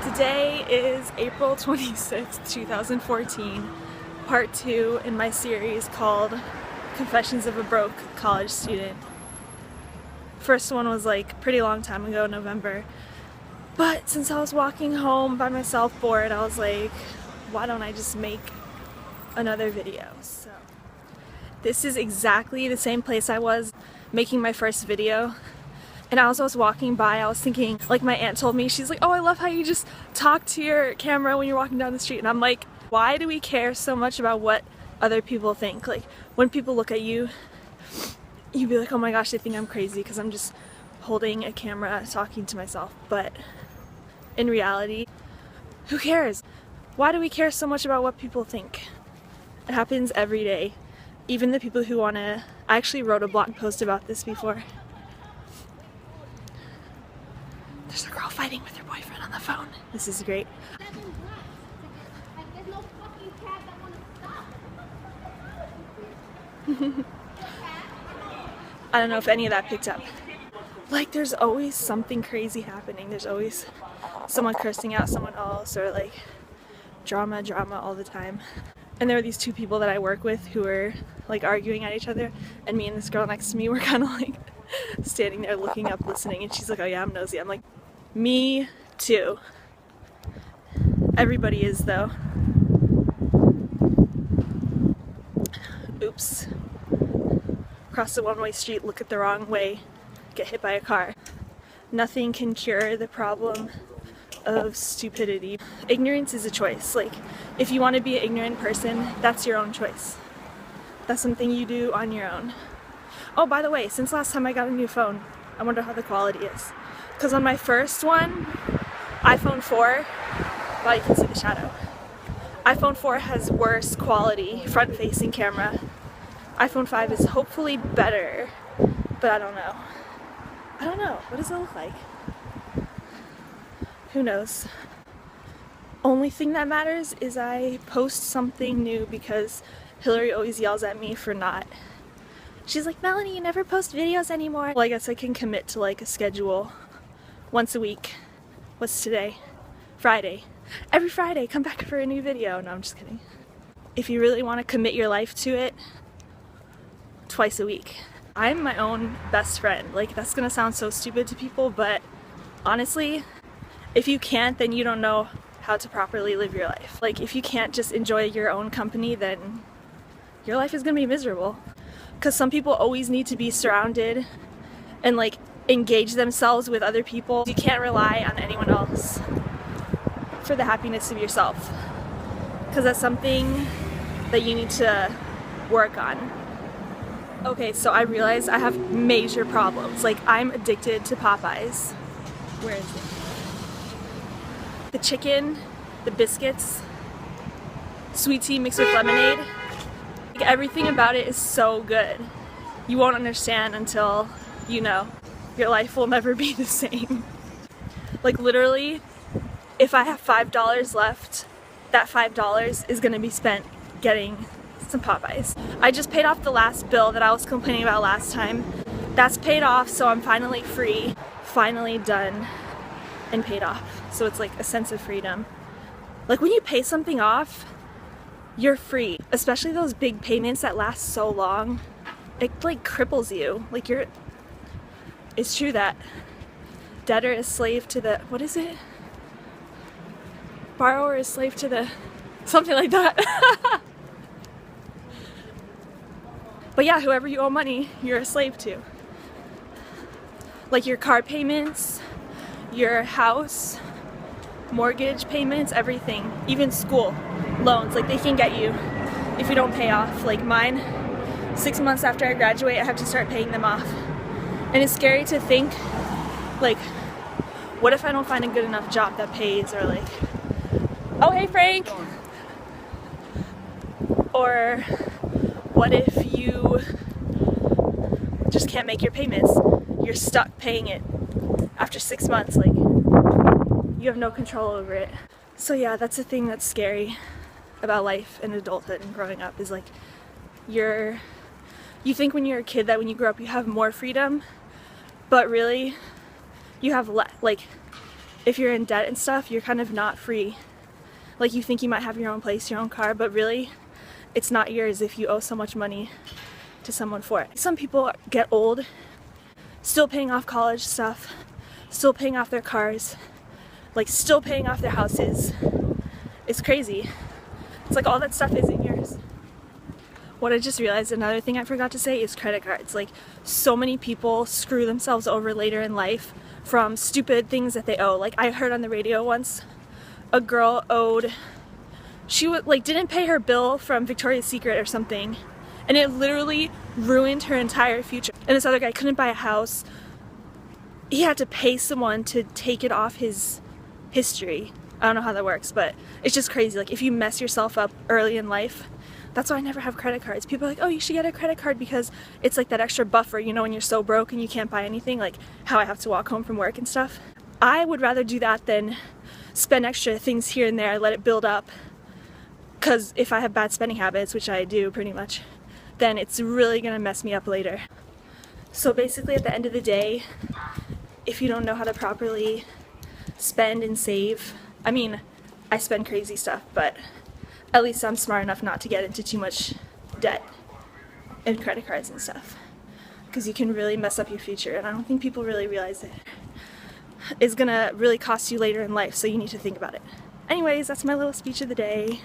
Today is April 26th, 2014, part 2 in my series called Confessions of a Broke College Student. First one was like a pretty long time ago, November, but since I was walking home by myself bored, I was like, why don't I just make another video? So this is exactly the same place I was making my first video. And as I was walking by, I was thinking, like my aunt told me, she's like, oh, I love how you just talk to your camera when you're walking down the street. And I'm like, why do we care so much about what other people think? Like, when people look at you, you'd be like, oh my gosh, they think I'm crazy because I'm just holding a camera talking to myself. But in reality, who cares? Why do we care so much about what people think? It happens every day. Even the people who want to... I actually wrote a blog post about this before. There's a girl fighting with her boyfriend on the phone. This is great. I don't know if any of that picked up. Like, there's always something crazy happening. There's always someone cursing out someone else, or like drama all the time. And there were these two people that I work with who were like arguing at each other, and me and this girl next to me were kind of like standing there looking up, listening, and she's like, oh yeah, I'm nosy. I'm like, me too. Everybody is, though. Oops. Cross the one-way street, look at the wrong way, get hit by a car. Nothing can cure the problem of stupidity. Ignorance is a choice. Like, if you want to be an ignorant person, that's your own choice. That's something you do on your own. Oh, by the way, since last time I got a new phone, I wonder how the quality is. Because on my first one, iPhone 4, well, you can see the shadow. iPhone 4 has worse quality front-facing camera. iPhone 5 is hopefully better, but I don't know. I don't know. What does it look like? Who knows? Only thing that matters is I post something new, because Hillary always yells at me for not. She's like, Melanie, you never post videos anymore. Well, I guess I can commit to like a schedule. Once a week. What's today? Friday. Every Friday, come back for a new video. No, I'm just kidding. If you really want to commit your life to it, twice a week. I'm my own best friend. Like, that's gonna sound so stupid to people, but honestly, if you can't, then you don't know how to properly live your life. Like, if you can't just enjoy your own company, then your life is gonna be miserable. Because some people always need to be surrounded and like engage themselves with other people. You can't rely on anyone else for the happiness of yourself, because that's something that you need to work on. Okay, so I realize I have major problems. Like, I'm addicted to Popeyes. Where is it? The chicken, the biscuits, sweet tea mixed with lemonade. Like, everything about it is so good. You won't understand until you know. Your life will never be the same. Like, literally, if I have $5 left, that $5 is gonna be spent getting some Popeyes. I just paid off the last bill that I was complaining about last time. That's paid off, so I'm finally free. Finally done and paid off. So it's like a sense of freedom. Like, when you pay something off, you're free. Especially those big payments that last so long. It like cripples you. Like, it's true that debtor is slave to the, what is it? Borrower is slave to the, something like that. But yeah, whoever you owe money, you're a slave to. Like, your car payments, your house, mortgage payments, everything. Even school loans, like, they can get you if you don't pay off. Like mine, 6 months after I graduate, I have to start paying them off. And it's scary to think, like, what if I don't find a good enough job that pays, or like, oh hey Frank! Or what if you just can't make your payments? You're stuck paying it after 6 months, like, you have no control over it. So yeah, that's the thing that's scary about life and adulthood and growing up, is like, you think when you're a kid that when you grow up you have more freedom, but really you have if you're in debt and stuff, you're kind of not free. Like, you think you might have your own place, your own car, but really it's not yours if you owe so much money to someone for it. Some people get old still paying off college stuff, still paying off their cars, like still paying off their houses. It's crazy. It's like all that stuff isn't yours. What I just realized, another thing I forgot to say, is credit cards. Like, so many people screw themselves over later in life from stupid things that they owe. Like, I heard on the radio once, a girl owed, she didn't pay her bill from Victoria's Secret or something, and it literally ruined her entire future. And this other guy couldn't buy a house. He had to pay someone to take it off his history. I don't know how that works, but it's just crazy. Like, if you mess yourself up early in life, that's why I never have credit cards. People are like, oh, you should get a credit card because it's like that extra buffer, you know, when you're so broke and you can't buy anything, like how I have to walk home from work and stuff. I would rather do that than spend extra things here and there. I let it build up, because if I have bad spending habits, which I do pretty much, then it's really gonna mess me up later. So basically, at the end of the day, if you don't know how to properly spend and save, I mean, I spend crazy stuff, but at least I'm smart enough not to get into too much debt and credit cards and stuff, because you can really mess up your future, and I don't think people really realize it. It's gonna really cost you later in life, so you need to think about it. Anyways, that's my little speech of the day.